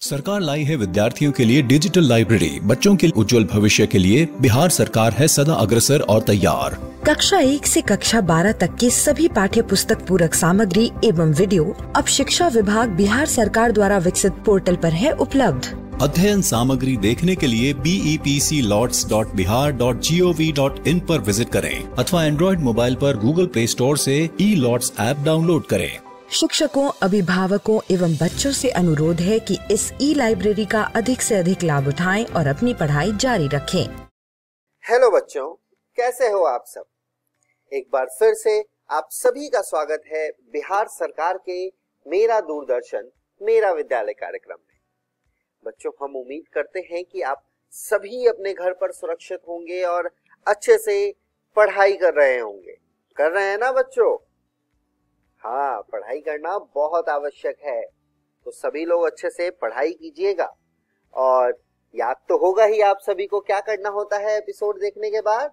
सरकार लाई है विद्यार्थियों के लिए डिजिटल लाइब्रेरी। बच्चों के उज्जवल भविष्य के लिए बिहार सरकार है सदा अग्रसर और तैयार। कक्षा 1 से कक्षा 12 तक की सभी पाठ्य पुस्तक पूरक सामग्री एवं वीडियो अब शिक्षा विभाग बिहार सरकार द्वारा विकसित पोर्टल पर है उपलब्ध। अध्ययन सामग्री देखने के लिए BEPCLOTS.bihar.gov.in पर विजिट करें अथवा एंड्रॉइड मोबाइल पर गूगल प्ले स्टोर से E-LOTS ऐप डाउनलोड करें। शिक्षकों, अभिभावकों एवं बच्चों से अनुरोध है कि इस ई-लाइब्रेरी का अधिक से अधिक लाभ उठाएं और अपनी पढ़ाई जारी रखें। हेलो बच्चों, कैसे हो आप सब? एक बार फिर से आप सभी का स्वागत है बिहार सरकार के मेरा दूरदर्शन मेरा विद्यालय कार्यक्रम में। बच्चों, हम उम्मीद करते हैं कि आप सभी अपने घर पर सुरक्षित होंगे और अच्छे से पढ़ाई कर रहे होंगे। कर रहे हैं ना बच्चों? हाँ, पढ़ाई करना बहुत आवश्यक है, तो सभी लोग अच्छे से पढ़ाई कीजिएगा। और याद तो होगा ही आप सभी को क्या करना होता है एपिसोड देखने के बाद।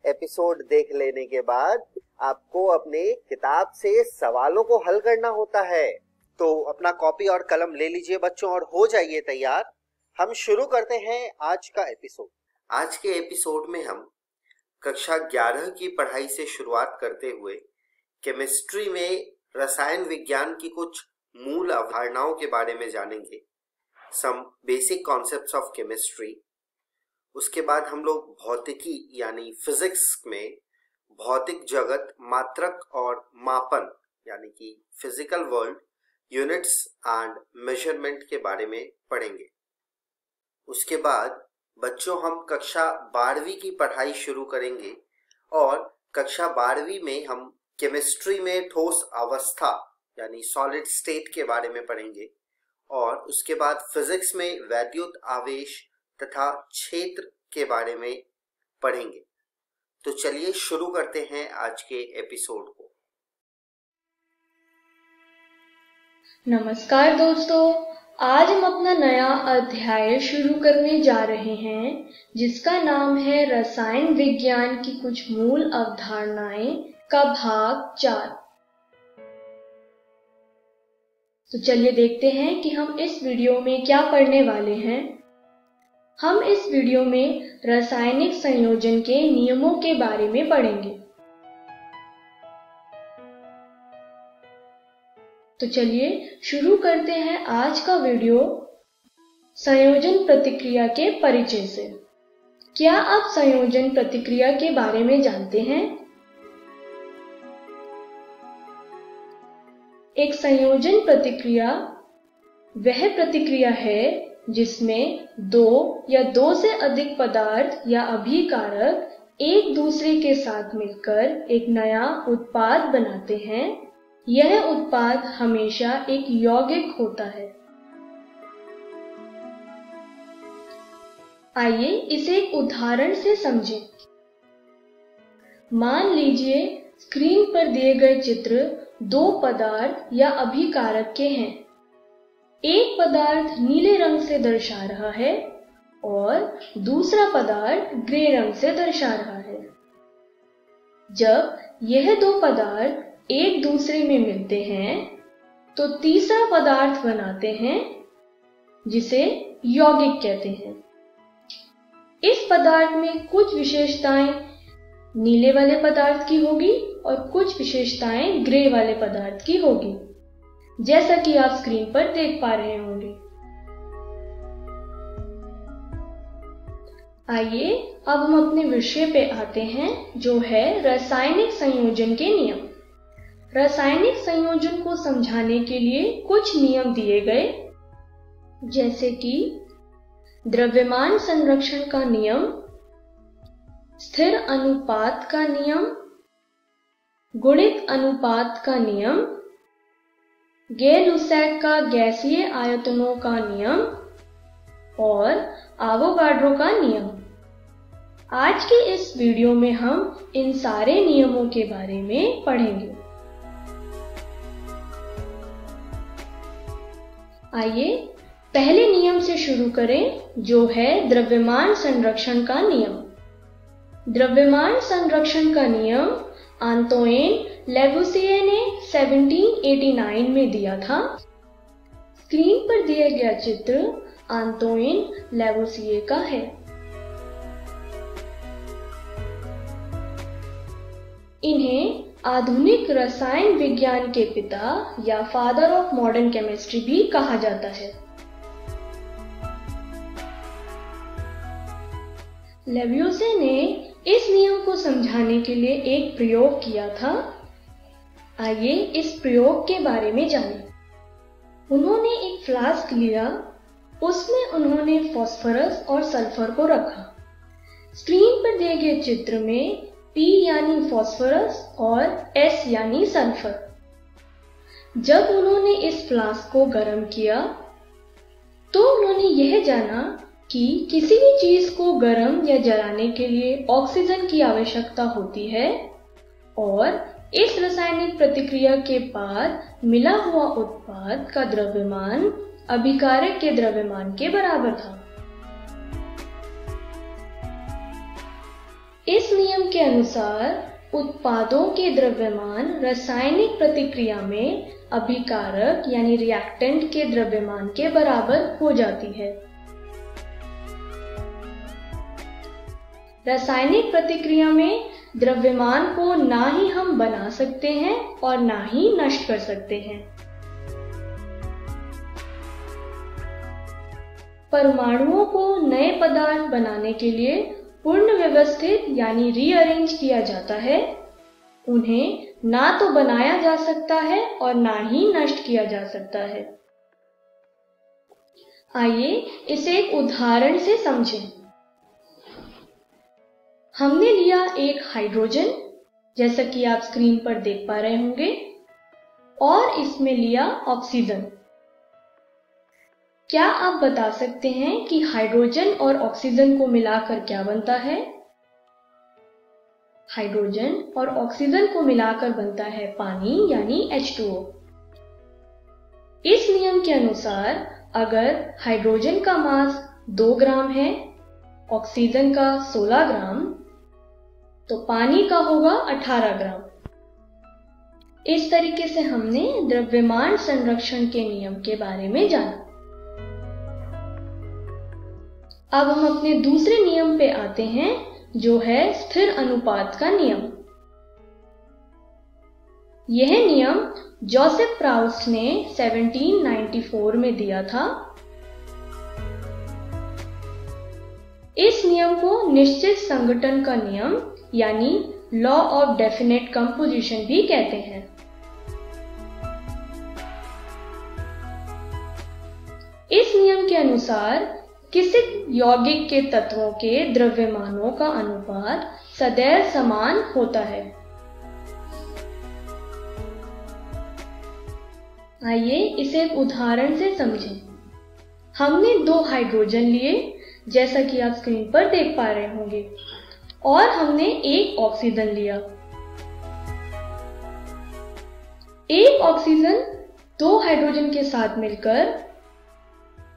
एपिसोड देख लेने के बाद आपको अपने किताब से सवालों को हल करना होता है। तो अपना कॉपी और कलम ले लीजिए बच्चों और हो जाइए तैयार। हम शुरू करते हैं आज का एपिसोड। आज के एपिसोड में हम कक्षा 11 की पढ़ाई से शुरुआत करते हुए केमिस्ट्री में रसायन विज्ञान की कुछ मूल अवधारणाओं के बारे में जानेंगे, some basic concepts of chemistry. उसके बाद हम लोग भौतिकी यानी फिजिक्स में भौतिक जगत, मात्रक और मापन यानी कि physical world, units and measurement के बारे में पढ़ेंगे। उसके बाद बच्चों हम कक्षा 12वीं की पढ़ाई शुरू करेंगे और कक्षा 12वीं में हम केमिस्ट्री में ठोस अवस्था यानी सॉलिड स्टेट के बारे में पढ़ेंगे और उसके बाद फिजिक्स में वैद्युत आवेश तथा क्षेत्र के बारे में पढ़ेंगे। तो चलिए शुरू करते हैं आज के एपिसोड को। नमस्कार दोस्तों, आज हम अपना नया अध्याय शुरू करने जा रहे हैं जिसका नाम है रसायन विज्ञान की कुछ मूल अवधारणाएं का भाग 4। तो चलिए देखते हैं कि हम इस वीडियो में क्या पढ़ने वाले हैं। हम इस वीडियो में रासायनिक संयोजन के नियमों के बारे में पढ़ेंगे। तो चलिए शुरू करते हैं आज का वीडियो संयोजन प्रतिक्रिया के परिचय से। क्या आप संयोजन प्रतिक्रिया के बारे में जानते हैं? एक संयोजन प्रतिक्रिया वह प्रतिक्रिया है जिसमें दो या दो से अधिक पदार्थ या अभिकारक एक दूसरे के साथ मिलकर एक नया उत्पाद बनाते हैं। यह उत्पाद हमेशा एक यौगिक होता है। आइए इसे एक उदाहरण से समझें। मान लीजिए स्क्रीन पर दिए गए चित्र दो पदार्थ या अभिकारक के हैं। एक पदार्थ नीले रंग से दर्शा रहा है और दूसरा पदार्थ ग्रे रंग से दर्शा रहा है। जब यह दो पदार्थ एक दूसरे में मिलते हैं तो तीसरा पदार्थ बनाते हैं जिसे यौगिक कहते हैं। इस पदार्थ में कुछ विशेषताएं नीले वाले पदार्थ की होगी और कुछ विशेषताएं ग्रे वाले पदार्थ की होगी, जैसा कि आप स्क्रीन पर देख पा रहे होंगे। आइए अब हम अपने विषय पे आते हैं जो है रासायनिक संयोजन के नियम। रासायनिक संयोजन को समझाने के लिए कुछ नियम दिए गए, जैसे कि द्रव्यमान संरक्षण का नियम, स्थिर अनुपात का नियम, गुणित अनुपात का नियम, गै-लुसैक का गैसीय आयतनों का नियम और आवोगाड्रो का नियम। आज के इस वीडियो में हम इन सारे नियमों के बारे में पढ़ेंगे। आइए पहले नियम से शुरू करें जो है द्रव्यमान संरक्षण का नियम। द्रव्यमान संरक्षण का नियम आंतोइन लैवोसिए ने 1789 में दिया था। स्क्रीन पर दिया गया चित्र आंतोइन लैवोसिए का है। इन्हें आधुनिक रसायन विज्ञान के पिता या फादर ऑफ मॉडर्न केमिस्ट्री भी कहा जाता है। लैवोसिए ने इस नियम को समझाने के लिए एक प्रयोग किया था। आइए इस प्रयोग के बारे में जानें। उन्होंने एक फ्लास्क लिया, उसमें उन्होंने फास्फोरस और सल्फर को रखा। स्क्रीन पर दिए गए चित्र में P यानी फास्फोरस और S यानी सल्फर। जब उन्होंने इस फ्लास्क को गर्म किया तो उन्होंने यह जाना कि किसी भी चीज को गर्म या जलाने के लिए ऑक्सीजन की आवश्यकता होती है और इस रासायनिक प्रतिक्रिया के बाद मिला हुआ उत्पाद का द्रव्यमान अभिकारक के द्रव्यमान के बराबर था। इस नियम के अनुसार उत्पादों के द्रव्यमान रासायनिक प्रतिक्रिया में अभिकारक यानी रिएक्टेंट के द्रव्यमान के बराबर हो जाती है। रासायनिक प्रतिक्रिया में द्रव्यमान को ना ही हम बना सकते हैं और ना ही नष्ट कर सकते हैं। परमाणुओं को नए पदार्थ बनाने के लिए पूर्ण व्यवस्थित यानी रीअरेंज किया जाता है। उन्हें ना तो बनाया जा सकता है और ना ही नष्ट किया जा सकता है। आइए इसे एक उदाहरण से समझें। हमने लिया एक हाइड्रोजन, जैसा कि आप स्क्रीन पर देख पा रहे होंगे, और इसमें लिया ऑक्सीजन। क्या आप बता सकते हैं कि हाइड्रोजन और ऑक्सीजन को मिलाकर क्या बनता है? हाइड्रोजन और ऑक्सीजन को मिलाकर बनता है पानी यानी H2O। इस नियम के अनुसार अगर हाइड्रोजन का मास 2 ग्राम है, ऑक्सीजन का 16 ग्राम, तो पानी का होगा 18 ग्राम। इस तरीके से हमने द्रव्यमान संरक्षण के नियम के बारे में जाना। अब हम अपने दूसरे नियम पे आते हैं, जो है स्थिर अनुपात का नियम। यह नियम जोसेफ प्राउस्ट ने 1794 में दिया था। इस नियम को निश्चित संघटन का नियम यानी लॉ ऑफ डेफिनेट कंपोजिशन भी कहते हैं। इस नियम के अनुसार किसी यौगिक के तत्वों के द्रव्यमानों का अनुपात सदैव समान होता है। आइए इसे एक उदाहरण से समझें। हमने 2 हाइड्रोजन लिए, जैसा कि आप स्क्रीन पर देख पा रहे होंगे, और हमने एक ऑक्सीजन लिया। एक ऑक्सीजन 2 हाइड्रोजन के साथ मिलकर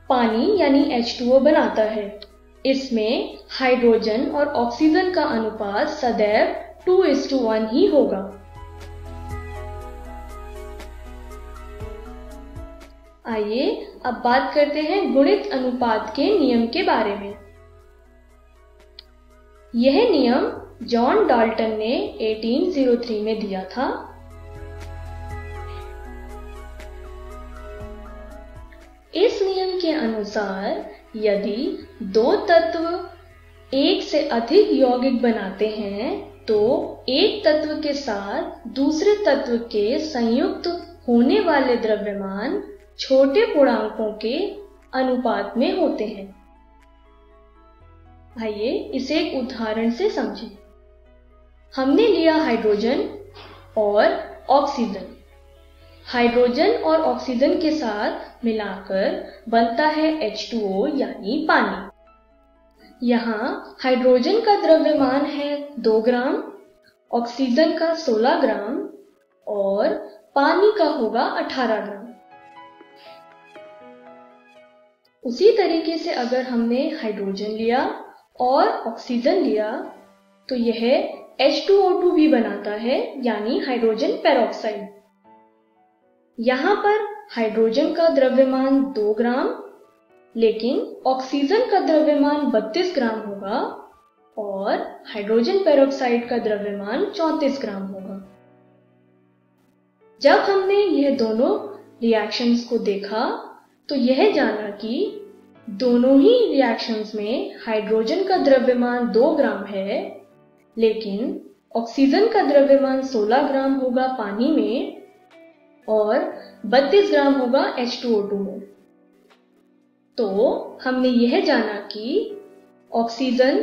पानी यानी H2O बनाता है। इसमें हाइड्रोजन और ऑक्सीजन का अनुपात सदैव 2:1 ही होगा। आइए अब बात करते हैं गुणित अनुपात के नियम के बारे में। यह नियम जॉन डाल्टन ने 1803 में दिया था। इस नियम के अनुसार यदि 2 तत्व एक से अधिक यौगिक बनाते हैं तो एक तत्व के साथ दूसरे तत्व के संयुक्त होने वाले द्रव्यमान छोटे पूर्णांकों के अनुपात में होते हैं। आइए इसे एक उदाहरण से समझें। हमने लिया हाइड्रोजन और ऑक्सीजन। हाइड्रोजन और ऑक्सीजन के साथ मिलाकर बनता है H2O यानी पानी। यहाँ हाइड्रोजन का द्रव्यमान है 2 ग्राम, ऑक्सीजन का 16 ग्राम और पानी का होगा 18 ग्राम। उसी तरीके से अगर हमने हाइड्रोजन लिया और ऑक्सीजन लिया तो यह H2O2 भी बनाता है यानी हाइड्रोजन पेरोक्साइड। यहाँ पर हाइड्रोजन का द्रव्यमान 2 ग्राम, लेकिन ऑक्सीजन का द्रव्यमान 32 ग्राम होगा और हाइड्रोजन पेरोक्साइड का द्रव्यमान 34 ग्राम होगा। जब हमने यह दोनों रिएक्शंस को देखा तो यह जाना कि दोनों ही रिएक्शंस में हाइड्रोजन का द्रव्यमान 2 ग्राम है, लेकिन ऑक्सीजन का द्रव्यमान 16 ग्राम होगा पानी में और 32 ग्राम होगा H2O2 में। तो हमने यह जाना कि ऑक्सीजन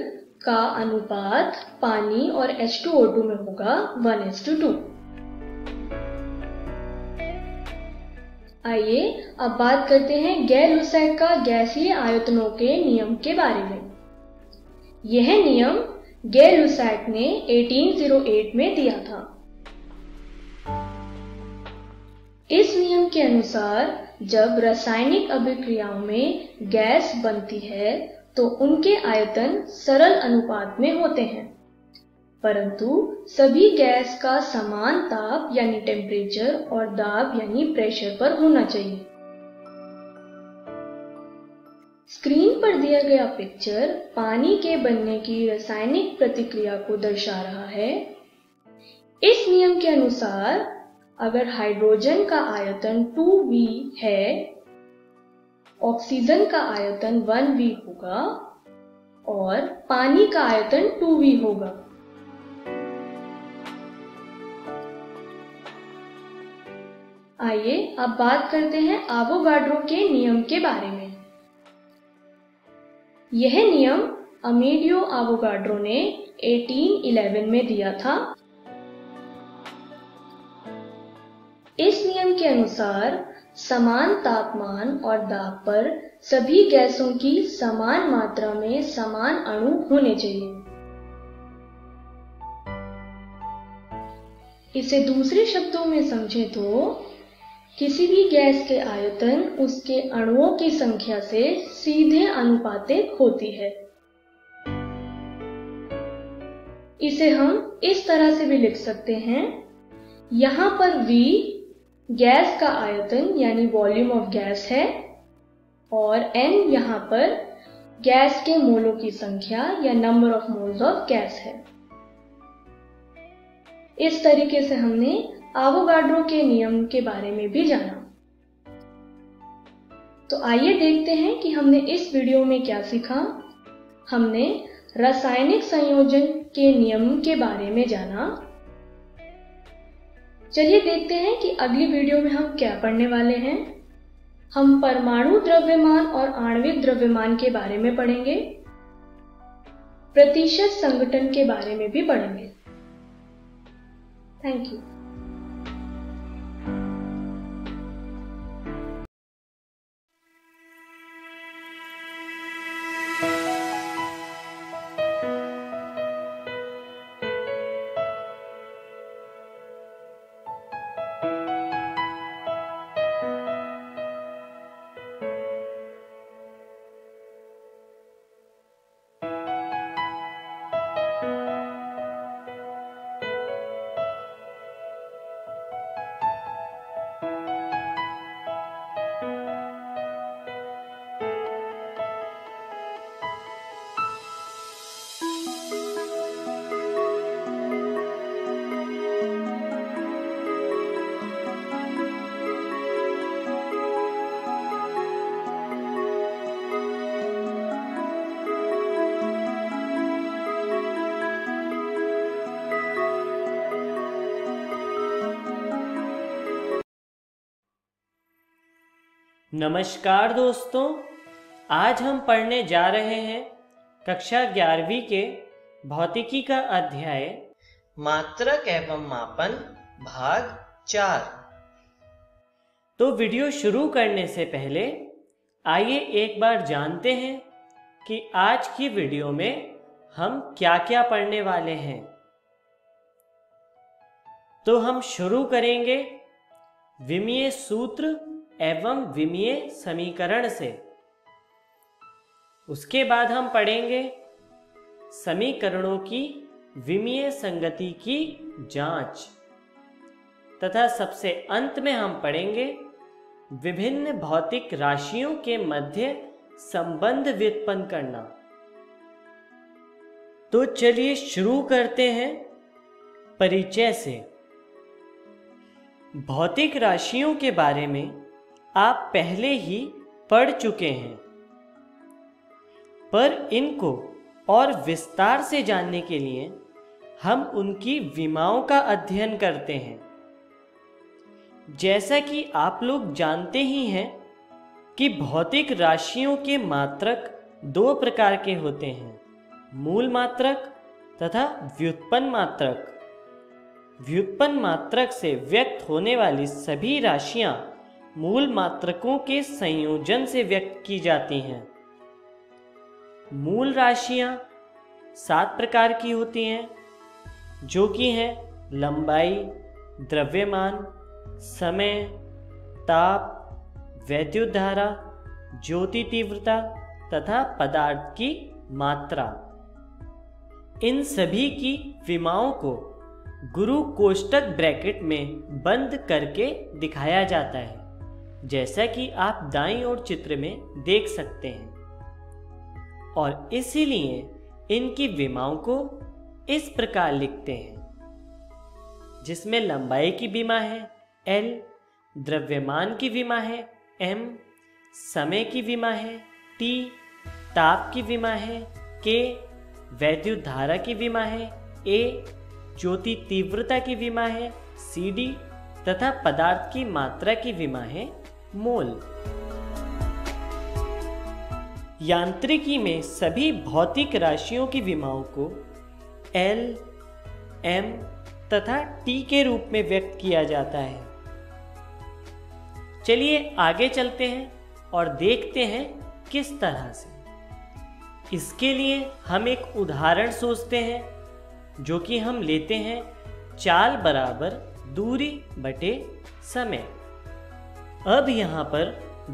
का अनुपात पानी और H2O2 में होगा 1:2। आइए अब बात करते हैं गैर-लुसैक का गैसीय आयतनों के नियम के बारे में। यह नियम गैर-लुसैक ने 1808 में दिया था। इस नियम के अनुसार जब रासायनिक अभिक्रियाओं में गैस बनती है तो उनके आयतन सरल अनुपात में होते हैं, परंतु सभी गैस का समान ताप यानी टेम्परेचर और दाब यानी प्रेशर पर होना चाहिए। स्क्रीन पर दिया गया पिक्चर पानी के बनने की रासायनिक प्रतिक्रिया को दर्शा रहा है। इस नियम के अनुसार अगर हाइड्रोजन का आयतन 2V है, ऑक्सीजन का आयतन 1V होगा और पानी का आयतन 2V होगा। आइए अब बात करते हैं आवोगाड्रो के नियम के बारे में। यह नियम अमेलियो आवोगाड्रो ने 1811 में दिया था। इस नियम के अनुसार समान तापमान और दाब पर सभी गैसों की समान मात्रा में समान अणु होने चाहिए। इसे दूसरे शब्दों में समझें तो किसी भी गैस के आयतन उसके अणुओं की संख्या से सीधे अनुपातिक होती है। इसे हम इस तरह से भी लिख सकते हैं, यहाँ पर V गैस का आयतन यानी वॉल्यूम ऑफ गैस है और N यहाँ पर गैस के मोलों की संख्या या number of moles of gas है। इस तरीके से हमने आवोगाड्रो के नियम के बारे में भी जाना। तो आइए देखते हैं कि हमने इस वीडियो में क्या सीखा। हमने रासायनिक संयोजन के नियम के बारे में जाना। चलिए देखते हैं कि अगली वीडियो में हम क्या पढ़ने वाले हैं। हम परमाणु द्रव्यमान और आणविक द्रव्यमान के बारे में पढ़ेंगे। प्रतिशत संघटन के बारे में भी पढ़ेंगे। Thank you. नमस्कार दोस्तों, आज हम पढ़ने जा रहे हैं कक्षा 11वीं के भौतिकी का अध्याय मात्रक एवं मापन भाग 4। तो वीडियो शुरू करने से पहले आइए एक बार जानते हैं कि आज की वीडियो में हम क्या क्या पढ़ने वाले हैं। तो हम शुरू करेंगे विमीय सूत्र एवं विमीय समीकरण से। उसके बाद हम पढ़ेंगे समीकरणों की विमीय संगति की जांच। तथा सबसे अंत में हम पढ़ेंगे विभिन्न भौतिक राशियों के मध्य संबंध व्युत्पन्न करना। तो चलिए शुरू करते हैं परिचय से। भौतिक राशियों के बारे में आप पहले ही पढ़ चुके हैं, पर इनको और विस्तार से जानने के लिए हम उनकी विमाओं का अध्ययन करते हैं। जैसा कि आप लोग जानते ही हैं कि भौतिक राशियों के मात्रक दो प्रकार के होते हैं, मूल मात्रक तथा व्युत्पन्न मात्रक। व्युत्पन्न मात्रक से व्यक्त होने वाली सभी राशियां मूल मात्रकों के संयोजन से व्यक्त की जाती हैं। मूल राशियां 7 प्रकार की होती हैं, जो कि हैं लंबाई, द्रव्यमान, समय, ताप, वैद्युत धारा, ज्योति तीव्रता तथा पदार्थ की मात्रा। इन सभी की विमाओं को गुरु कोष्टक ब्रैकेट में बंद करके दिखाया जाता है, जैसा कि आप दाईं ओर चित्र में देख सकते हैं। और इसीलिए इनकी विमाओं को इस प्रकार लिखते हैं, जिसमें लंबाई की विमा है L, द्रव्यमान की विमा है M, समय की विमा है T, ताप की विमा है K, वैद्युत धारा की विमा है A, ज्योति तीव्रता की विमा है CD तथा पदार्थ की मात्रा की विमा है मोल। यांत्रिकी में सभी भौतिक राशियों की विमाओं को L, M तथा T के रूप में व्यक्त किया जाता है। चलिए आगे चलते हैं और देखते हैं किस तरह से। इसके लिए हम एक उदाहरण सोचते हैं, जो कि हम लेते हैं चाल बराबर दूरी बटे समय। अब यहाँ पर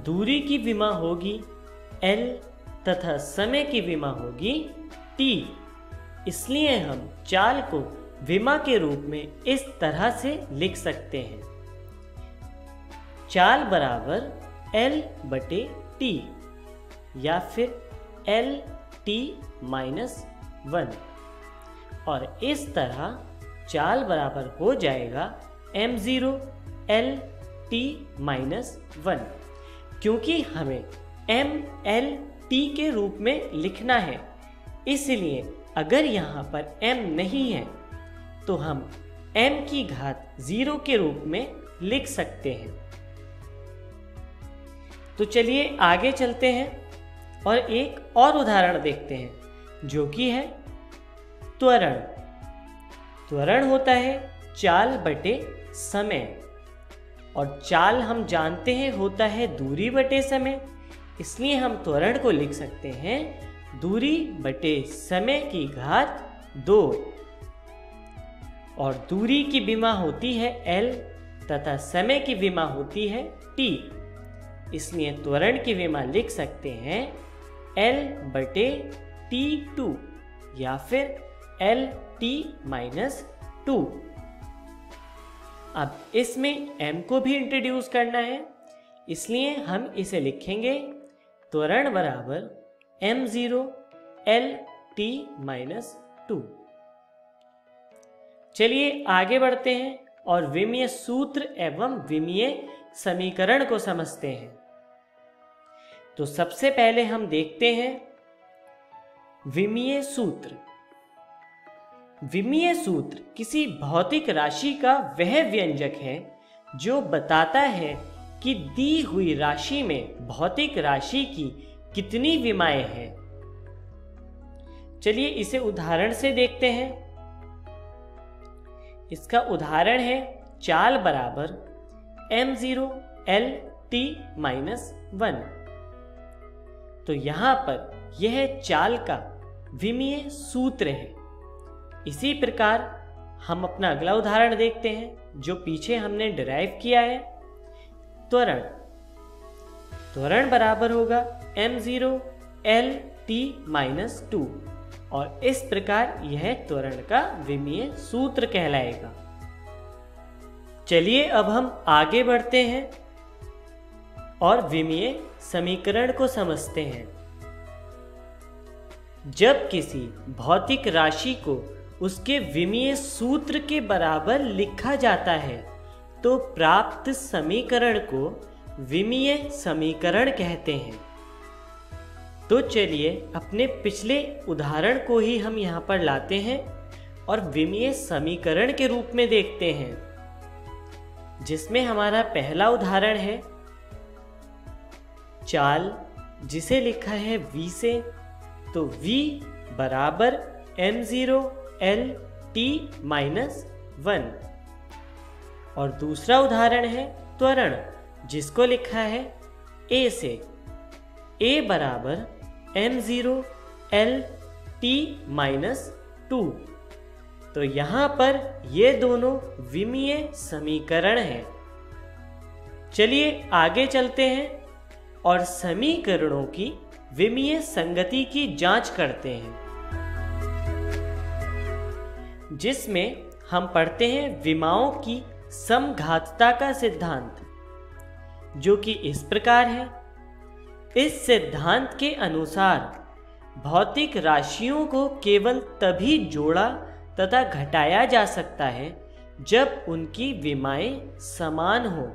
दूरी की विमा होगी L तथा समय की विमा होगी T। इसलिए हम चाल को विमा के रूप में इस तरह से लिख सकते हैं, चाल बराबर L बटे T या फिर LT-1। और इस तरह चाल बराबर हो जाएगा m0 LT-1, क्योंकि हमें MLT के रूप में लिखना है। इसलिए अगर यहाँ पर m नहीं है तो हम m की घात 0 के रूप में लिख सकते हैं। तो चलिए आगे चलते हैं और एक और उदाहरण देखते हैं, जो कि है त्वरण। त्वरण होता है चाल बटे समय, और चाल हम जानते हैं होता है दूरी बटे समय। इसलिए हम त्वरण को लिख सकते हैं दूरी बटे समय की घात 2। और दूरी की विमा होती है L तथा समय की विमा होती है T। इसलिए त्वरण की विमा लिख सकते हैं L बटे T2 या फिर LT-2। अब इसमें m को भी इंट्रोड्यूस करना है, इसलिए हम इसे लिखेंगे त्वरण बराबर m0 LT-2। चलिए आगे बढ़ते हैं और विमीय सूत्र एवं विमीय समीकरण को समझते हैं। तो सबसे पहले हम देखते हैं विमीय सूत्र। विमीय सूत्र किसी भौतिक राशि का वह व्यंजक है जो बताता है कि दी हुई राशि में भौतिक राशि की कितनी विमाएं हैं। चलिए इसे उदाहरण से देखते हैं। इसका उदाहरण है चाल बराबर m0 LT-1। तो यहां पर यह चाल का विमीय सूत्र है। इसी प्रकार हम अपना अगला उदाहरण देखते हैं, जो पीछे हमने डिराइव किया है। त्वरण बराबर होगा m0 LT-2, और इस प्रकार यह त्वरण का विमीय सूत्र कहलाएगा। चलिए अब हम आगे बढ़ते हैं और विमीय समीकरण को समझते हैं। जब किसी भौतिक राशि को उसके विमीय सूत्र के बराबर लिखा जाता है तो प्राप्त समीकरण को विमीय समीकरण कहते हैं। तो चलिए अपने पिछले उदाहरण को ही हम यहाँ पर लाते हैं और विमीय समीकरण के रूप में देखते हैं, जिसमें हमारा पहला उदाहरण है चाल, जिसे लिखा है v से, तो v बराबर m0 l t माइनस 1। और दूसरा उदाहरण है त्वरण, जिसको लिखा है a से, a बराबर m0 l t माइनस 2। तो यहाँ पर ये दोनों विमीय समीकरण हैं। चलिए आगे चलते हैं और समीकरणों की विमीय संगति की जांच करते हैं, जिसमें हम पढ़ते हैं विमाओं की समघातता का सिद्धांत, जो कि इस प्रकार है। इस सिद्धांत के अनुसार भौतिक राशियों को केवल तभी जोड़ा तथा घटाया जा सकता है जब उनकी विमाएं समान हो।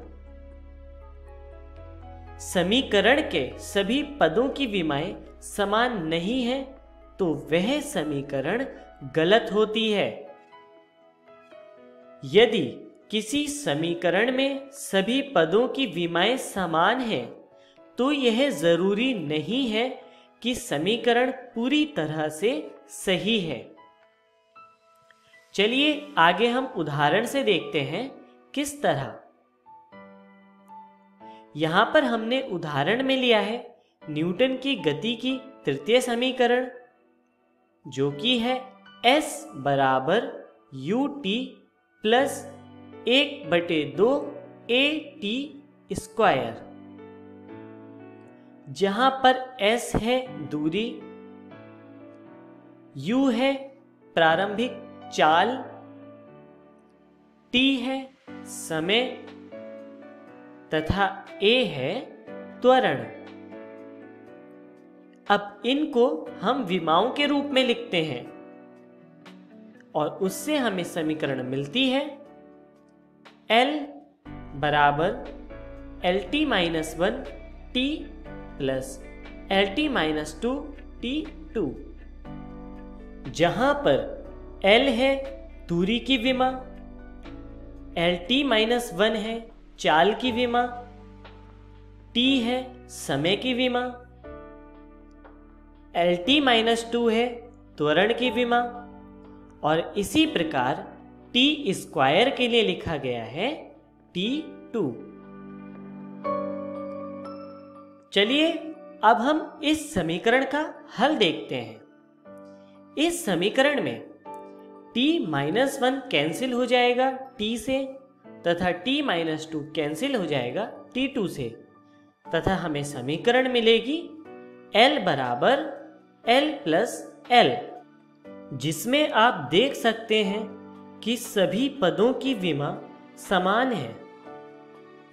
समीकरण के सभी पदों की विमाएं समान नहीं है तो वह समीकरण गलत होती है। यदि किसी समीकरण में सभी पदों की विमाएं समान हैं, तो यह जरूरी नहीं है कि समीकरण पूरी तरह से सही है। चलिए आगे हम उदाहरण से देखते हैं किस तरह। यहां पर हमने उदाहरण में लिया है न्यूटन की गति की तृतीय समीकरण, जो कि है s बराबर ut प्लस 1/2 at स्क्वायर, जहां पर s है दूरी, u है प्रारंभिक चाल, t है समय तथा a है त्वरण। अब इनको हम विमाओं के रूप में लिखते हैं और उससे हमें समीकरण मिलती है L बराबर LT-1 t plus LT-2 t2, जहां पर L है दूरी की विमा, LT-1 है चाल की विमा, t है समय की विमा, LT-2 है त्वरण की विमा, और इसी प्रकार t स्क्वायर के लिए लिखा गया है t2। चलिए अब हम इस समीकरण का हल देखते हैं। इस समीकरण में t-1 कैंसिल हो जाएगा t से तथा t-2 कैंसिल हो जाएगा t2 से, तथा हमें समीकरण मिलेगी L बराबर L प्लस L, जिसमें आप देख सकते हैं कि सभी पदों की विमा समान है।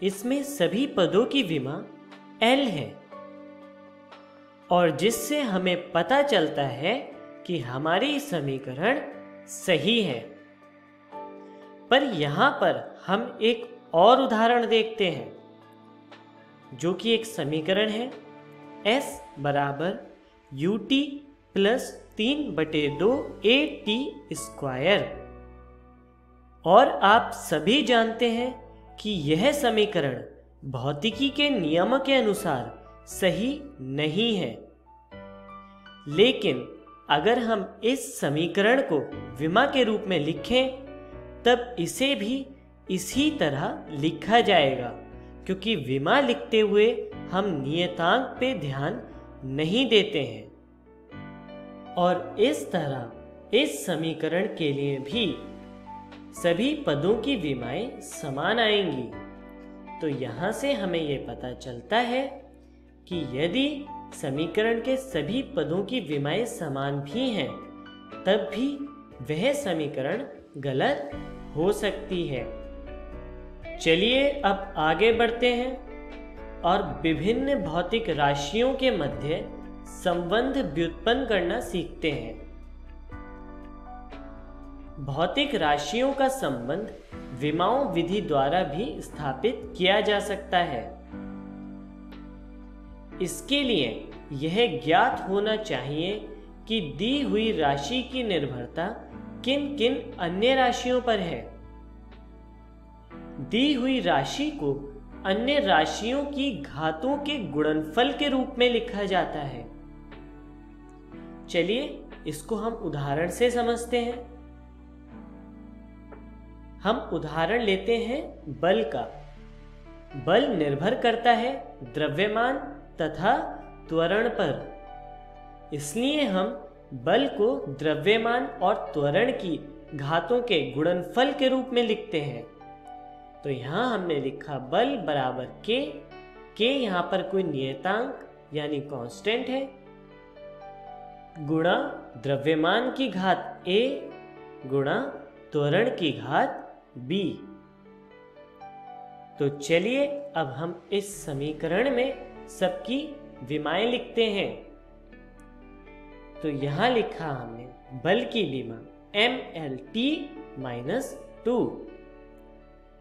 इसमें सभी पदों की विमा L है, और जिससे हमें पता चलता है कि हमारी समीकरण सही है। पर यहाँ पर हम एक और उदाहरण देखते हैं, जो कि एक समीकरण है S बराबर ut प्लस 3/2 at स्क्वायर, और आप सभी जानते हैं कि यह समीकरण भौतिकी के नियम के अनुसार सही नहीं है। लेकिन अगर हम इस समीकरण को विमा के रूप में लिखें तब इसे भी इसी तरह लिखा जाएगा, क्योंकि विमा लिखते हुए हम नियतांक पे ध्यान नहीं देते हैं। और इस तरह इस समीकरण के लिए भी सभी पदों की विमाएं समान आएंगी। तो यहाँ से हमें यह पता चलता है कि यदि समीकरण के सभी पदों की विमाएं समान भी हैं, तब भी वह समीकरण गलत हो सकती है। चलिए अब आगे बढ़ते हैं और विभिन्न भौतिक राशियों के मध्य संबंध व्युत्पन्न करना सीखते हैं। भौतिक राशियों का संबंध विमाओं विधि द्वारा भी स्थापित किया जा सकता है। इसके लिए यह ज्ञात होना चाहिए कि दी हुई राशि की निर्भरता किन किन अन्य राशियों पर है। दी हुई राशि को अन्य राशियों की घातों के गुणनफल के रूप में लिखा जाता है। चलिए इसको हम उदाहरण से समझते हैं। हम उदाहरण लेते हैं बल का। बल निर्भर करता है द्रव्यमान तथा त्वरण पर, इसलिए हम बल को द्रव्यमान और त्वरण की घातों के गुणनफल के रूप में लिखते हैं। तो यहां हमने लिखा बल बराबर के यहां पर कोई नियतांक यानी कांस्टेंट है, गुणा द्रव्यमान की घात a गुणा त्वरण की घात b। तो चलिए अब हम इस समीकरण में सबकी विमाएं लिखते हैं। तो यहां लिखा हमने बल की विमा mLT-2,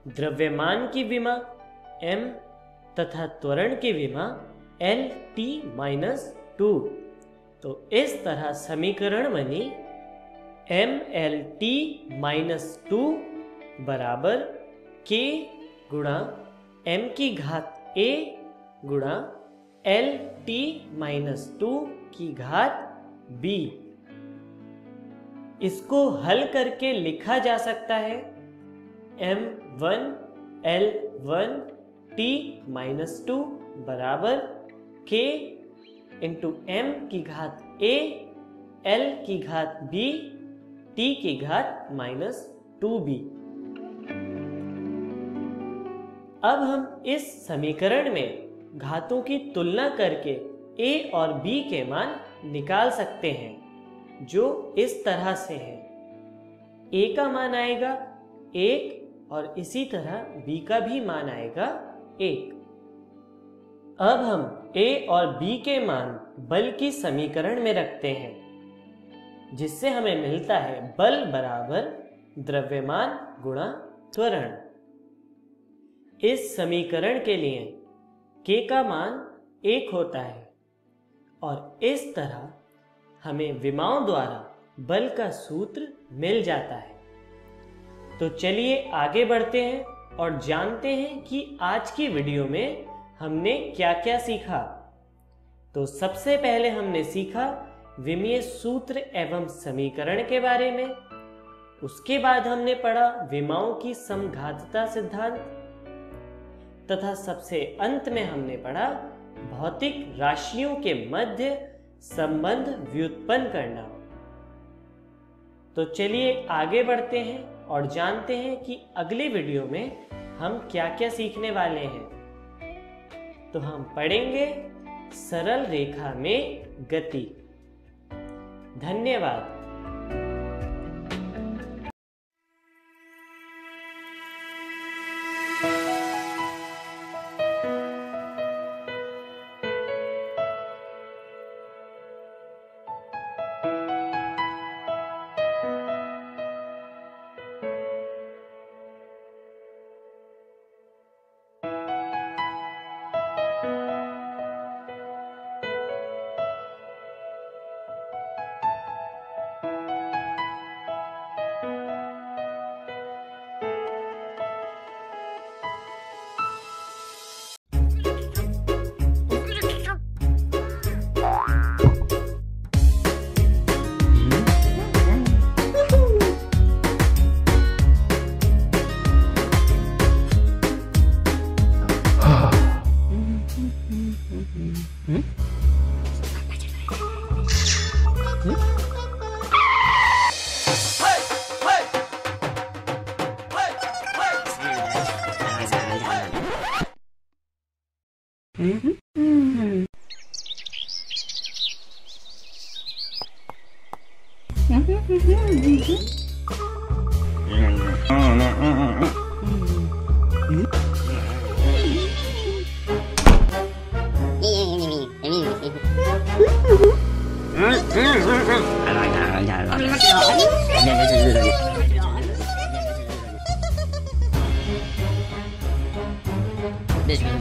द्रव्यमान की विमा m तथा त्वरण की विमा LT-2। तो इस तरह समीकरण बनी mLT-2 बराबर k गुणा m की घात a गुणा LT-2 की घात b। इसको हल करके लिखा जा सकता है m1L1T-2 बराबर k इंटू m की घात a l की घात b t की घात -2b। अब हम इस समीकरण में घातों की तुलना करके a और b के मान निकाल सकते हैं, जो इस तरह से है। a का मान आएगा 1 और इसी तरह b का भी मान आएगा 1। अब हम a और b के मान बल की समीकरण में रखते हैं, जिससे हमें मिलता है बल बराबर द्रव्यमान गुणा त्वरण। इस समीकरण के लिए k का मान 1 होता है और इस तरह हमें विमाओं द्वारा बल का सूत्र मिल जाता है। तो चलिए आगे बढ़ते हैं और जानते हैं कि आज की वीडियो में हमने क्या क्या सीखा। तो सबसे पहले हमने सीखा विमीय सूत्र एवं समीकरण के बारे में। उसके बाद हमने पढ़ा विमाओं की समघातता सिद्धांत तथा सबसे अंत में हमने पढ़ा भौतिक राशियों के मध्य संबंध व्युत्पन्न करना। तो चलिए आगे बढ़ते हैं और जानते हैं कि अगले वीडियो में हम क्या क्या सीखने वाले हैं। तो हम पढ़ेंगे सरल रेखा में गति। धन्यवाद।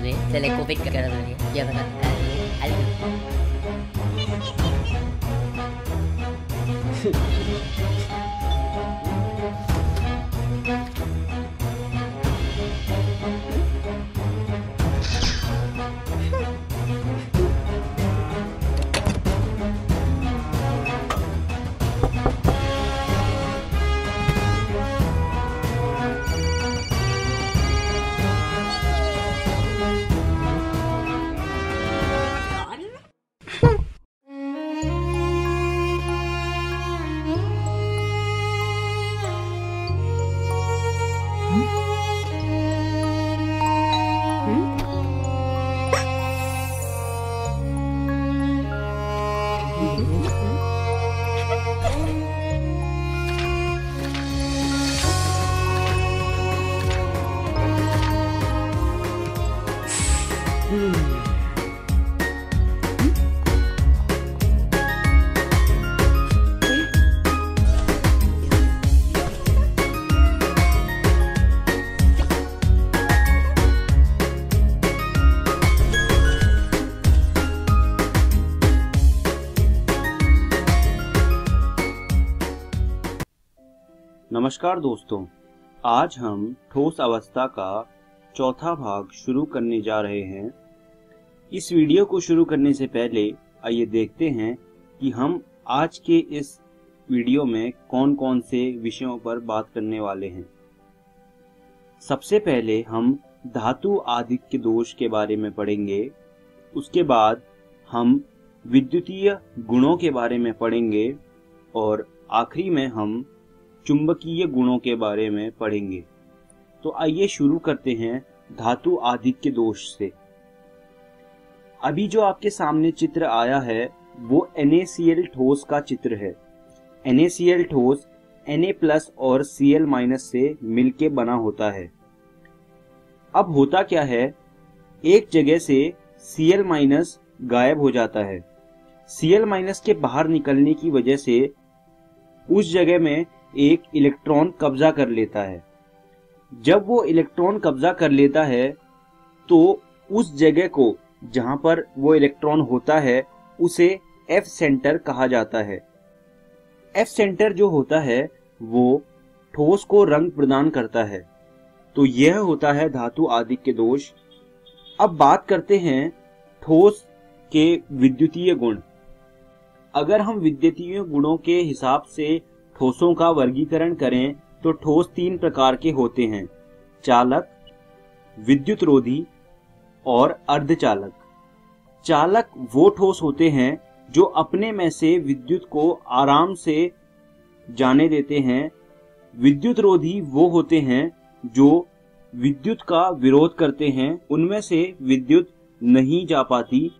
gue, selain COVID kagak ada dia. Dia bakal नमस्कार दोस्तों, आज हम ठोस अवस्था का चौथा भाग शुरू करने जा रहे हैं। इस वीडियो को शुरू करने से पहले आइए देखते हैं कि हम आज के इस वीडियो में कौन कौन से विषयों पर बात करने वाले हैं। सबसे पहले हम धातु आधिक्य दोष के बारे में पढ़ेंगे। उसके बाद हम विद्युतीय गुणों के बारे में पढ़ेंगे और आखिरी में हम चुंबकीय गुणों के बारे में पढ़ेंगे। तो आइए शुरू करते हैं धातु आधिक्य दोष से। अभी जो आपके सामने चित्र आया है वो NaCl ठोस का चित्र है। NaCl ठोस Na+ और Cl- से मिलके बना होता है। अब होता क्या है, एक जगह से Cl- गायब हो जाता है। Cl- के बाहर निकलने की वजह से उस जगह में एक इलेक्ट्रॉन कब्जा कर लेता है। जब वो इलेक्ट्रॉन कब्जा कर लेता है तो उस जगह को जहां पर वो इलेक्ट्रॉन होता है उसे F सेंटर कहा जाता है। F सेंटर जो होता है वो ठोस को रंग प्रदान करता है। तो यह होता है धातु आधिक्य दोष। अब बात करते हैं ठोस के विद्युतीय गुण। अगर हम विद्युतीय गुणों के हिसाब से ठोसों का वर्गीकरण करें तो ठोस 3 प्रकार के होते हैं: चालक, विद्युतरोधी और अर्धचालक। चालक वो ठोस होते हैं जो अपने में से विद्युत को आराम से जाने देते हैं। विद्युतरोधी वो होते हैं जो विद्युत का विरोध करते हैं, उनमें से विद्युत नहीं जा पाती।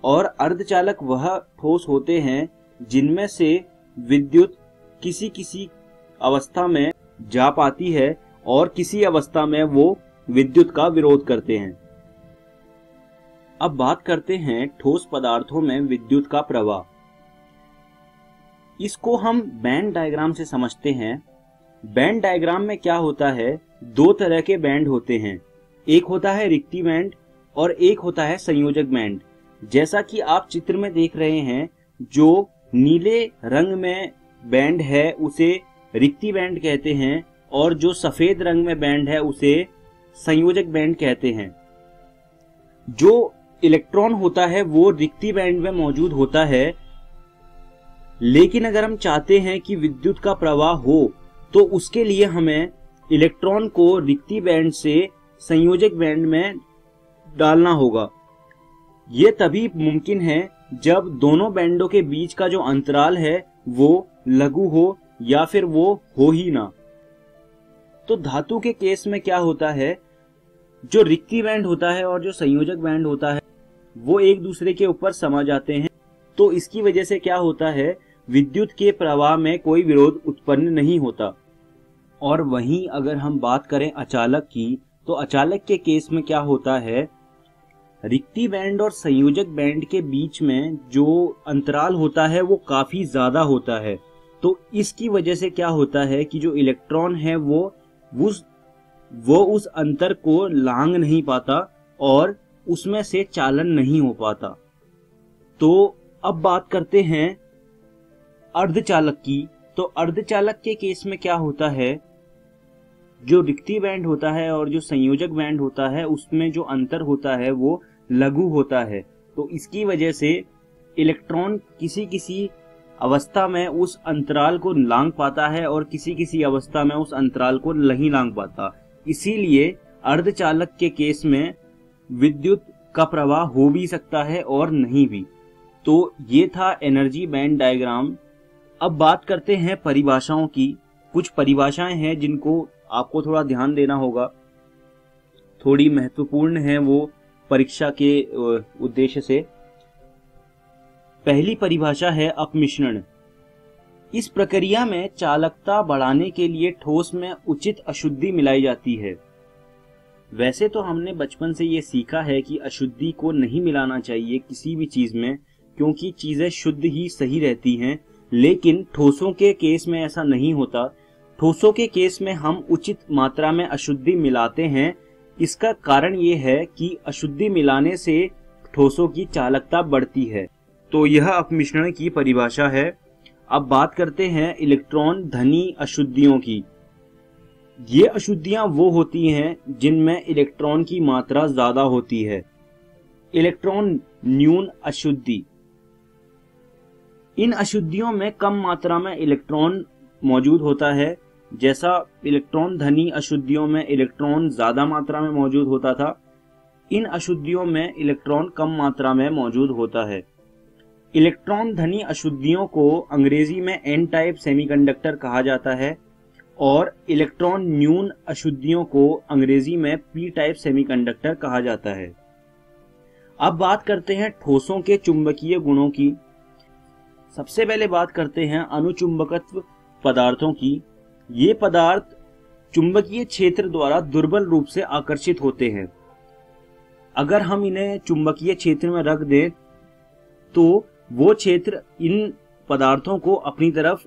और अर्धचालक वह ठोस होते हैं जिनमें से विद्युत किसी किसी अवस्था में जा पाती है और किसी अवस्था में वो विद्युत का विरोध करते हैं। अब बात करते हैं ठोस पदार्थों में विद्युत का प्रवाह। इसको हम बैंड डायग्राम से समझते हैं। बैंड डायग्राम में क्या होता है, 2 तरह के बैंड होते हैं। एक होता है रिक्ति बैंड और एक होता है संयोजक बैंड। जैसा कि आप चित्र में देख रहे हैं, जो नीले रंग में बैंड है उसे रिक्ति बैंड कहते हैं और जो सफेद रंग में बैंड है उसे संयोजक बैंड कहते हैं। जो इलेक्ट्रॉन होता है वो रिक्ति बैंड में मौजूद होता है, लेकिन अगर हम चाहते हैं कि विद्युत का प्रवाह हो तो उसके लिए हमें इलेक्ट्रॉन को रिक्ति बैंड से संयोजक बैंड में डालना होगा। यह तभी मुमकिन है जब दोनों बैंडों के बीच का जो अंतराल है वो लघु हो या फिर वो हो ही ना। तो धातु के केस में क्या होता है, जो रिक्ति बैंड होता है और जो संयोजक बैंड होता है वो एक दूसरे के ऊपर समा जाते हैं। तो इसकी वजह से क्या होता है, विद्युत के प्रवाह में कोई विरोध उत्पन्न नहीं होता। और वहीं अगर हम बात करें अचालक की, तो अचालक के केस में क्या होता है, रिक्ति बैंड और संयोजक बैंड के बीच में जो अंतराल होता है वो काफी ज्यादा होता है। तो इसकी वजह से क्या होता है कि जो इलेक्ट्रॉन है वो उस अंतर को लांघ नहीं पाता और उसमें से चालन नहीं हो पाता। तो अब बात करते हैं अर्धचालक की। तो अर्धचालक के केस में क्या होता है, जो रिक्ति बैंड होता है और जो संयोजक बैंड होता है उसमें जो अंतर होता है वो लघु होता है। तो इसकी वजह से इलेक्ट्रॉन किसी किसी अवस्था में उस अंतराल को लांघ पाता है और किसी किसी अवस्था में उस अंतराल को नहीं लांघ पाता। इसीलिए अर्धचालक के केस में विद्युत का प्रवाह हो भी सकता है और नहीं भी। तो ये था एनर्जी बैंड डायग्राम। अब बात करते हैं परिभाषाओं की। कुछ परिभाषाएं हैं जिनको आपको थोड़ा ध्यान देना होगा, थोड़ी महत्वपूर्ण है वो परीक्षा के उद्देश्य से। पहली परिभाषा है अपमिश्रण। इस प्रक्रिया में चालकता बढ़ाने के लिए ठोस में उचित अशुद्धि मिलाई जाती है। वैसे तो हमने बचपन से ये सीखा है कि अशुद्धि को नहीं मिलाना चाहिए किसी भी चीज में, क्योंकि चीजें शुद्ध ही सही रहती हैं। लेकिन ठोसों के केस में ऐसा नहीं होता। ठोसों के केस में हम उचित मात्रा में अशुद्धि मिलाते हैं। इसका कारण ये है कि अशुद्धि मिलाने से ठोसों की चालकता बढ़ती है। तो यह अपमिश्रण की परिभाषा है। अब बात करते हैं इलेक्ट्रॉन धनी अशुद्धियों की। ये अशुद्धियां वो होती हैं जिनमें इलेक्ट्रॉन की मात्रा ज्यादा होती है। इलेक्ट्रॉन न्यून अशुद्धि, इन अशुद्धियों में कम मात्रा में इलेक्ट्रॉन मौजूद होता है। जैसा इलेक्ट्रॉन धनी अशुद्धियों में इलेक्ट्रॉन ज्यादा मात्रा में मौजूद होता था, इन अशुद्धियों में इलेक्ट्रॉन कम मात्रा में मौजूद होता है। इलेक्ट्रॉन धनी अशुद्धियों को अंग्रेजी में एन टाइप सेमीकंडक्टर कहा जाता है और इलेक्ट्रॉन न्यून अशुद्धियों को अंग्रेजी में पी टाइप सेमीकंडक्टर कहा जाता है। अब बात करते हैं ठोसों के चुंबकीय गुणों की। सबसे पहले बात करते हैं अनुचुंबकत्व पदार्थों की। ये पदार्थ चुंबकीय क्षेत्र द्वारा दुर्बल रूप से आकर्षित होते हैं। अगर हम इन्हें चुंबकीय क्षेत्र में रख दें तो वो क्षेत्र इन पदार्थों को अपनी तरफ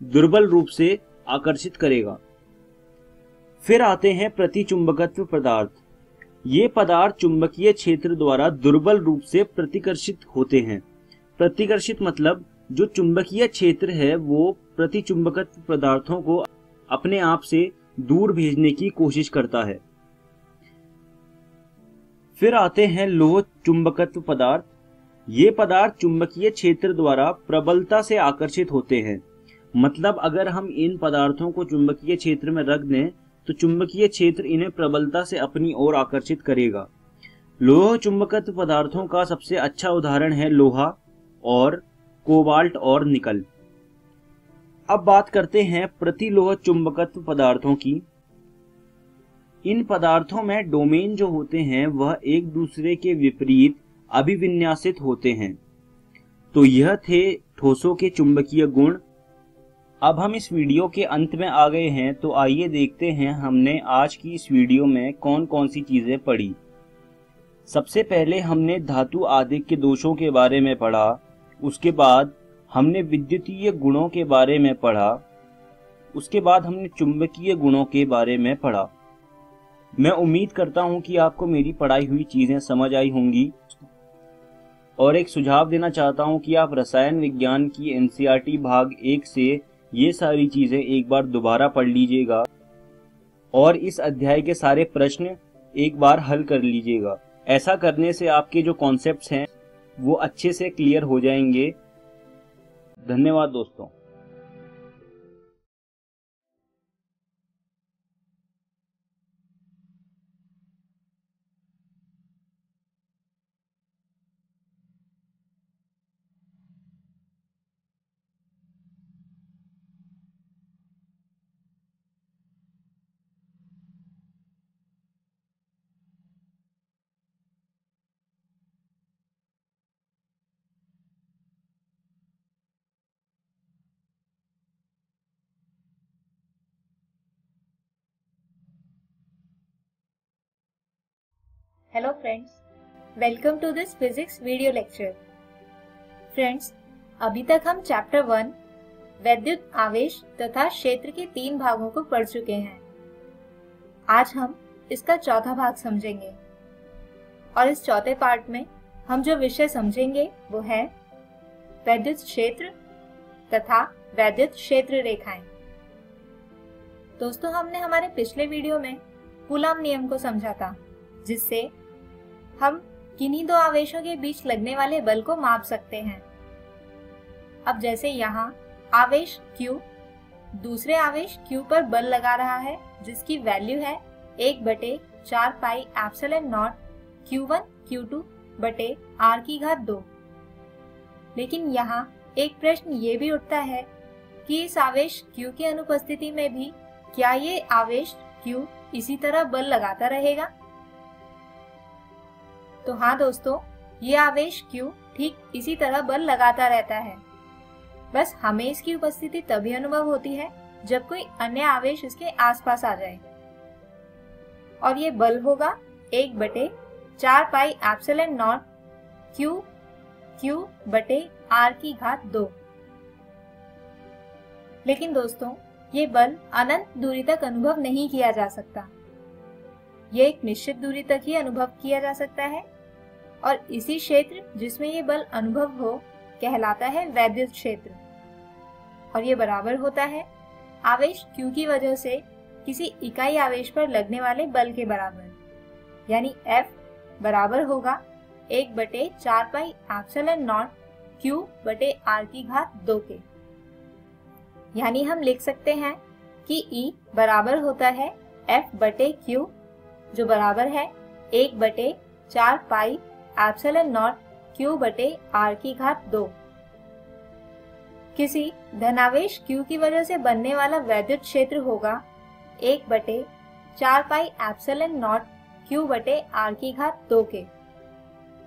दुर्बल रूप से आकर्षित करेगा। फिर आते हैं प्रतिचुंबकत्व पदार्थ। ये पदार्थ चुंबकीय क्षेत्र द्वारा दुर्बल रूप से प्रतिकर्षित होते हैं। प्रतिकर्षित मतलब जो चुंबकीय क्षेत्र है वो प्रतिचुंबकत्व पदार्थों को अपने आप से दूर भेजने की कोशिश करता है। फिर आते हैं लोह चुंबकत्व पदार्थ। ये पदार्थ चुंबकीय क्षेत्र द्वारा प्रबलता से आकर्षित होते हैं। मतलब अगर हम इन पदार्थों को चुंबकीय क्षेत्र में रख दें तो चुंबकीय क्षेत्र इन्हें प्रबलता से अपनी ओर आकर्षित करेगा। लोह चुंबकत्व पदार्थों का सबसे अच्छा उदाहरण है लोहा और कोबाल्ट और निकल। अब बात करते हैं प्रतिलोह चुंबकत्व पदार्थों की। इन पदार्थों में डोमेन जो होते हैं वह एक दूसरे के विपरीत अभिविन्यासित होते हैं। तो यह थे ठोसों के चुंबकीय गुण। अब हम इस वीडियो के अंत में आ गए हैं, तो आइए देखते हैं हमने आज की इस वीडियो में कौन कौन सी चीजें पढ़ी। सबसे पहले हमने धातु आदिक के दोषों के बारे में पढ़ा। उसके बाद हमने विद्युतीय गुणों के बारे में पढ़ा। उसके बाद हमने चुंबकीय गुणों के बारे में पढ़ा। मैं उम्मीद करता हूं कि आपको मेरी पढ़ाई हुई चीजें समझ आई होंगी और एक सुझाव देना चाहता हूं कि आप रसायन विज्ञान की एनसीईआरटी भाग 1 से ये सारी चीजें एक बार दोबारा पढ़ लीजिएगा और इस अध्याय के सारे प्रश्न एक बार हल कर लीजिएगा। ऐसा करने से आपके जो कॉन्सेप्ट्स हैं वो अच्छे से क्लियर हो जाएंगे। धन्यवाद दोस्तों। Hello friends, welcome to this physics video lecture. Friends, अभी तक हम चैप्टर 1 वैद्युत आवेश तथा क्षेत्र के 3 भागों को पढ़ चुके हैं। आज हम इसका चौथा भाग समझेंगे। और इस चौथे पार्ट में हम जो विषय समझेंगे वो है वैद्युत क्षेत्र तथा वैद्युत क्षेत्र रेखाएं। दोस्तों, हमने हमारे पिछले वीडियो में कूलॉम नियम को समझा था, जिससे हम किन्हीं दो आवेशों के बीच लगने वाले बल को माप सकते हैं। अब जैसे यहाँ आवेश Q दूसरे आवेश Q पर बल लगा रहा है, जिसकी वैल्यू है 1/4 pi epsilon not Q1 Q2 बटे r⁴2। लेकिन यहाँ एक प्रश्न ये भी उठता है कि इस आवेश Q की अनुपस्थिति में भी क्या ये आवेश Q इसी तरह बल लगाता रहेगा? तो हाँ दोस्तों, ये आवेश Q ठीक इसी तरह बल लगाता रहता है। बस हमें इसकी उपस्थिति तभी अनुभव होती है जब कोई अन्य आवेश इसके आसपास आ जाए, और ये बल होगा 1/4 पाई एप्सिलॉन नॉट Q बटे r⁴2। लेकिन दोस्तों, ये बल अनंत दूरी तक अनुभव नहीं किया जा सकता। ये एक निश्चित दूरी तक ही अनुभव किया जा सकता है, और इसी क्षेत्र जिसमें ये बल अनुभव हो कहलाता है वैद्युत क्षेत्र, और ये बराबर होता है आवेश Q की वजह से किसी इकाई आवेश पर लगने वाले बल के बराबर, यानी F बराबर होगा 1/4 पाई एप्सिलॉन नॉट Q बटे r⁴2 के। यानी हम लिख सकते हैं कि E बराबर होता है F बटे Q, जो बराबर है 1/4 पाई एप्सिलॉन नॉट Q बटे r⁴2। किसी धनावेश Q की वजह से बनने वाला वैद्युत क्षेत्र होगा 1/4 पाई एप्सिलॉन नॉट Q बटे r⁴2 के,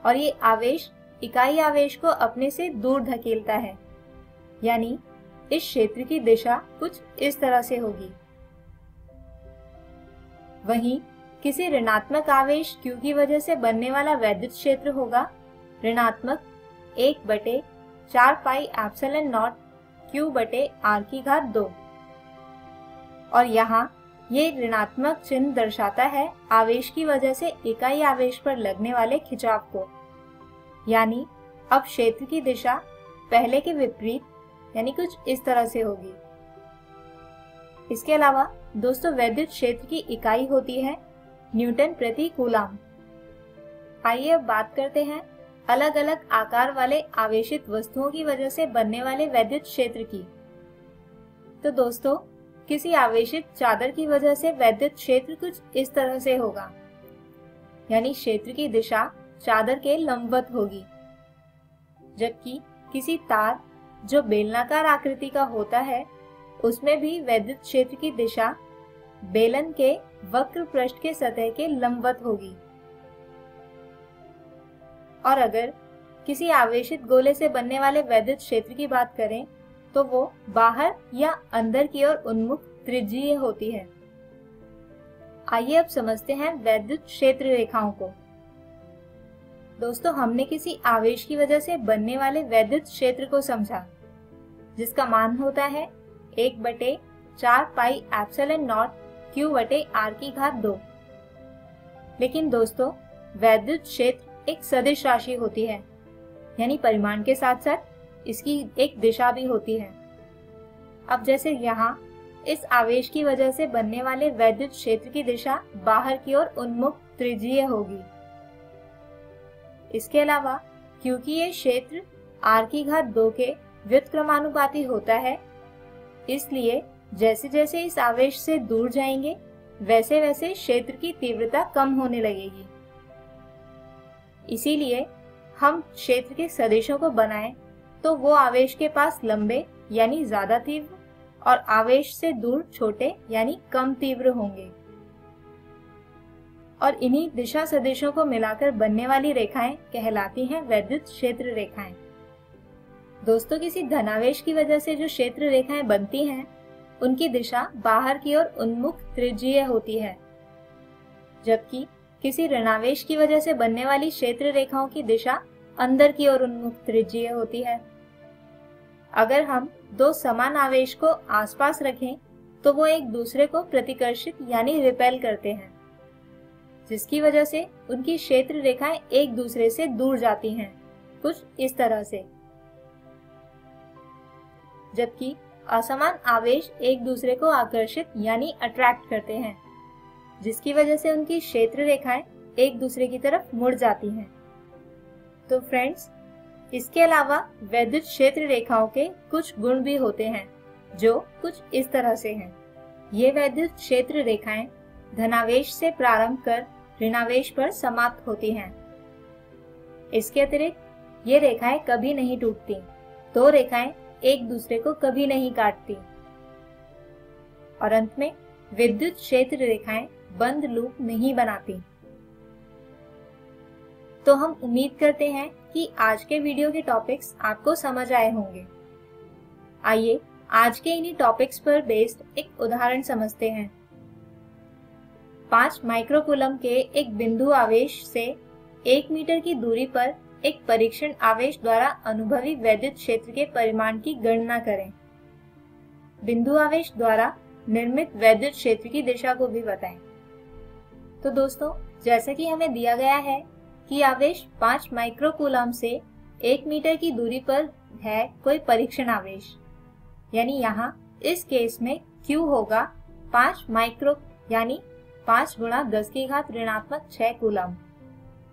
और ये आवेश इकाई आवेश को अपने से दूर धकेलता है, यानी इस क्षेत्र की दिशा कुछ इस तरह से होगी। वहीं किसी ऋणात्मक आवेश Q की वजह से बनने वाला वैद्युत क्षेत्र होगा ऋणात्मक 1/4 पाई एप्सिलॉन नॉट Q बटे r⁴2, और यहाँ ये ऋणात्मक चिन्ह दर्शाता है आवेश की वजह से इकाई आवेश पर लगने वाले खिंचाव को, यानी अब क्षेत्र की दिशा पहले के विपरीत, यानी कुछ इस तरह से होगी। इसके अलावा दोस्तों, वैद्युत क्षेत्र की इकाई होती है न्यूटन प्रति कूलॉम। आइए अब बात करते हैं अलग अलग आकार वाले आवेशित वस्तुओं की वजह से बनने वाले वैद्युत क्षेत्र की। तो दोस्तों, किसी आवेशित चादर की वजह से वैद्युत क्षेत्र कुछ इस तरह से होगा, यानी क्षेत्र की दिशा चादर के लंबवत होगी, जबकि किसी तार जो बेलनाकार आकृति का होता है उसमें भी वैद्युत क्षेत्र की दिशा बेलन के वक्र पृष्ठ के सतह के लंबवत होगी। और अगर किसी आवेशित गोले से बनने वाले वैद्युत क्षेत्र की बात करें तो वो बाहर या अंदर की ओर उन्मुख त्रिज्यीय होती है। आइए अब समझते हैं वैद्युत क्षेत्र रेखाओं को। दोस्तों, हमने किसी आवेश की वजह से बनने वाले वैद्युत क्षेत्र को समझा, जिसका मान होता है 1/4 पाई एप्सिलॉन नॉट Q बटे r⁴2। लेकिन दोस्तों, वैद्युत क्षेत्र एक सदिश राशि होती है, यानी परिमाण के साथ साथ इसकी एक दिशा भी होती है। अब जैसे यहाँ इस आवेश की वजह से बनने वाले वैद्युत क्षेत्र की दिशा बाहर की ओर उन्मुख त्रिज्यीय होगी। इसके अलावा क्योंकि ये क्षेत्र r⁴2 के व्युत्क्रमानुपाती होता है, इसलिए जैसे जैसे इस आवेश से दूर जाएंगे वैसे वैसे क्षेत्र की तीव्रता कम होने लगेगी। इसीलिए हम क्षेत्र के सदिशों को बनाएं तो वो आवेश के पास लंबे यानी ज्यादा तीव्र और आवेश से दूर छोटे यानी कम तीव्र होंगे, और इन्हीं दिशा सदिशों को मिलाकर बनने वाली रेखाएं कहलाती हैं वैद्युत क्षेत्र रेखाएं। दोस्तों, किसी धनावेश की वजह से जो क्षेत्र रेखाएं बनती हैं उनकी दिशा बाहर की ओर उन्मुख त्रिज्यीय होती है, जबकि किसी ऋणावेश की वजह से बनने वाली क्षेत्र रेखाओं की दिशा अंदर की ओर उन्मुख त्रिज्यीय होती है। अगर हम दो समान आवेश को आसपास रखें तो वो एक दूसरे को प्रतिकर्षित यानी रिपेल करते हैं। जिसकी वजह से उनकी क्षेत्र रेखाएं एक दूसरे से दूर जाती हैं, कुछ इस तरह से। जबकि असमान आवेश एक दूसरे को आकर्षित यानी अट्रैक्ट करते हैं, जिसकी वजह से उनकी क्षेत्र रेखाएं एक दूसरे की तरफ मुड़ जाती हैं। तो फ्रेंड्स, इसके अलावा वैद्युत क्षेत्र रेखाओं के कुछ गुण भी होते हैं जो कुछ इस तरह से हैं। ये वैद्युत क्षेत्र रेखाएं धनावेश से प्रारंभ कर ऋणावेश पर समाप्त होती हैं। इसके अतिरिक्त ये रेखाएं कभी नहीं टूटती, दो रेखाएं एक दूसरे को कभी नहीं काटती। और अंत में विद्युत क्षेत्र रेखाएं बंद लूप नहीं बनाती। तो हम उम्मीद करते हैं कि आज के वीडियो के टॉपिक्स आपको समझ आए होंगे। आइए आज के इन्हीं टॉपिक्स पर बेस्ड एक उदाहरण समझते हैं। 5 माइक्रोकूलम के एक बिंदु आवेश से 1 मीटर की दूरी पर एक परीक्षण आवेश द्वारा अनुभवी वैद्युत क्षेत्र के परिमाण की गणना करें। बिंदु आवेश द्वारा निर्मित वैद्युत क्षेत्र की दिशा को भी बताएं। तो दोस्तों, जैसा कि हमें दिया गया है कि आवेश 5 माइक्रोकूलम से 1 मीटर की दूरी पर है कोई परीक्षण आवेश, यानी यहाँ इस केस में Q होगा 5 माइक्रो यानी 5 गुणा 10 की घात ऋणात्मक 6 कूलम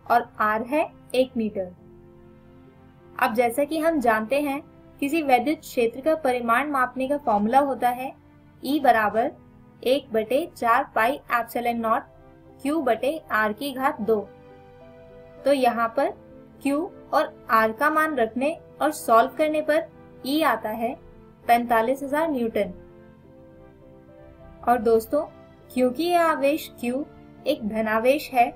और R है 1 मीटर। अब जैसा कि हम जानते हैं, किसी वैद्युत क्षेत्र का परिमाण मापने का फॉर्मूला होता है E बराबर 1/4 पाई एप्सिलॉन नॉट Q बटे R की घात 2। तो यहाँ पर Q और R का मान रखने और सॉल्व करने पर E आता है 45,000 न्यूटन। और दोस्तों, क्योंकि यह आवेश Q एक धनावेश है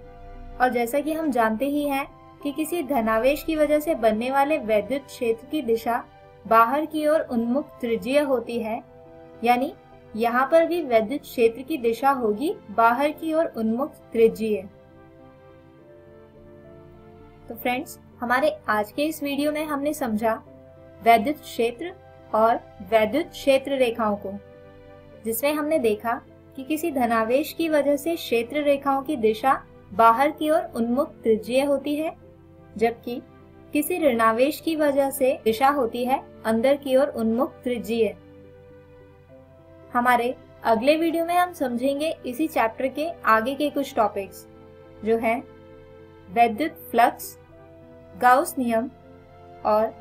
और जैसा कि हम जानते ही हैं कि किसी धनावेश की वजह से बनने वाले वैद्युत क्षेत्र की दिशा बाहर की ओर उन्मुख त्रिज्यीय होती है, यानी यहाँ पर भी वैद्युत क्षेत्र की दिशा होगी बाहर की ओर उन्मुख त्रिज्यीय। तो फ्रेंड्स, हमारे आज के इस वीडियो में हमने समझा वैद्युत क्षेत्र और वैद्युत क्षेत्र रेखाओं को, जिसमें हमने देखा कि किसी धनावेश की वजह से क्षेत्र रेखाओं की दिशा बाहर की ओर उन्मुख त्रिज्यीय होती है, जबकि किसी ऋणावेश की वजह से दिशा होती है अंदर की ओर उन्मुख त्रिज्यीय। हमारे अगले वीडियो में हम समझेंगे इसी चैप्टर के आगे के कुछ टॉपिक्स, जो हैं वैद्युत फ्लक्स, गाउस नियम और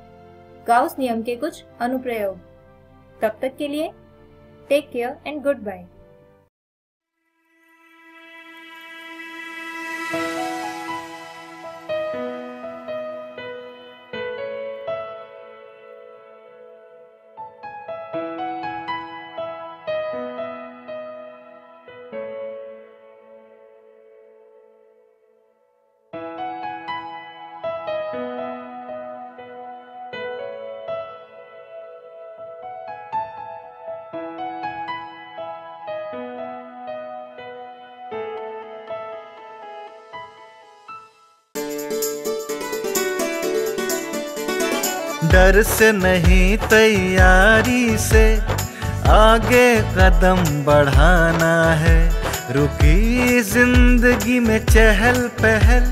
गाउस नियम के कुछ अनुप्रयोग। तब तक के लिए take care and goodbye. डर से नहीं, तैयारी से आगे कदम बढ़ाना है। रुकी जिंदगी में चहल पहल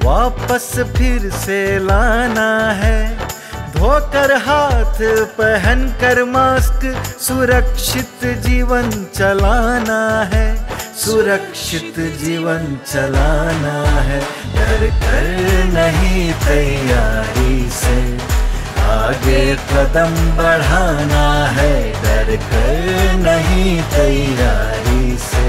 वापस फिर से लाना है। धोकर हाथ पहन कर मास्क सुरक्षित जीवन चलाना है। सुरक्षित जीवन चलाना है। डर कर नहीं, तैयारी से आगे कदम बढ़ाना है। डर कर नहीं, तैयारी से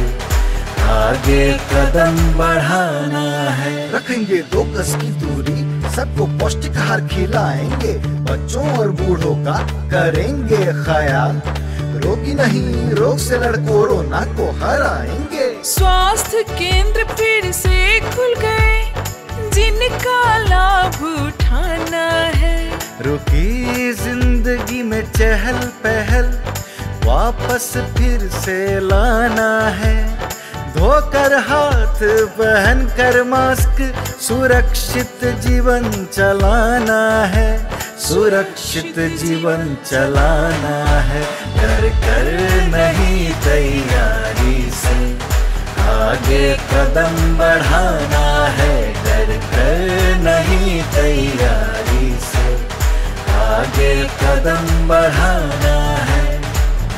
आगे कदम बढ़ाना है। रखेंगे 2 गज की दूरी, सबको पौष्टिक आहार खिलाएंगे, बच्चों और बूढ़ों का करेंगे ख्याल। रोगी नहीं, रोग से लड़ कोरोना को हराएंगे। स्वास्थ्य केंद्र फिर से खुल गए, जिनका लाभ उठाना है। रुकी जिंदगी में चहल पहल वापस फिर से लाना है। धोकर हाथ पहन कर मास्क सुरक्षित जीवन चलाना है। सुरक्षित जीवन चलाना है। डर कर नहीं, तैयारी से आगे कदम बढ़ाना है, डर कर नहीं तैयारी से आगे कदम बढ़ाना है।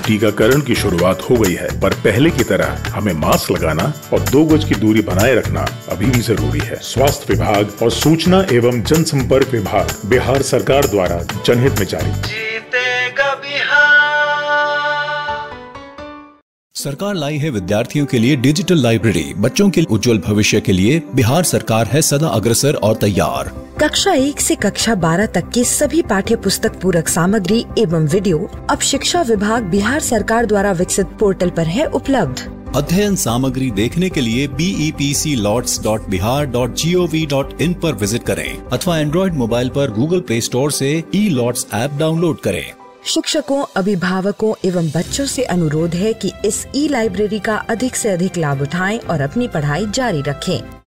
टीकाकरण की शुरुआत हो गई है, पर पहले की तरह हमें मास्क लगाना और 2 गज की दूरी बनाए रखना अभी भी जरूरी है। स्वास्थ्य विभाग और सूचना एवं जनसंपर्क विभाग बिहार सरकार द्वारा जनहित में जारी। जीतेगा बिहार। सरकार लाई है विद्यार्थियों के लिए डिजिटल लाइब्रेरी। बच्चों के उज्जवल भविष्य के लिए बिहार सरकार है सदा अग्रसर और तैयार। कक्षा 1 से कक्षा 12 तक के सभी पाठ्य पुस्तक पूरक सामग्री एवं वीडियो अब शिक्षा विभाग बिहार सरकार द्वारा विकसित पोर्टल पर है उपलब्ध। अध्ययन सामग्री देखने के लिए BEPCLOTS.bihar.gov.in पर विजिट करें अथवा एंड्रॉइड मोबाइल पर गूगल प्ले स्टोर से E-LOTS ऐप डाउनलोड करें। शिक्षकों, अभिभावकों एवं बच्चों से अनुरोध है कि इस ई लाइब्रेरी का अधिक से अधिक लाभ उठाएं और अपनी पढ़ाई जारी रखें।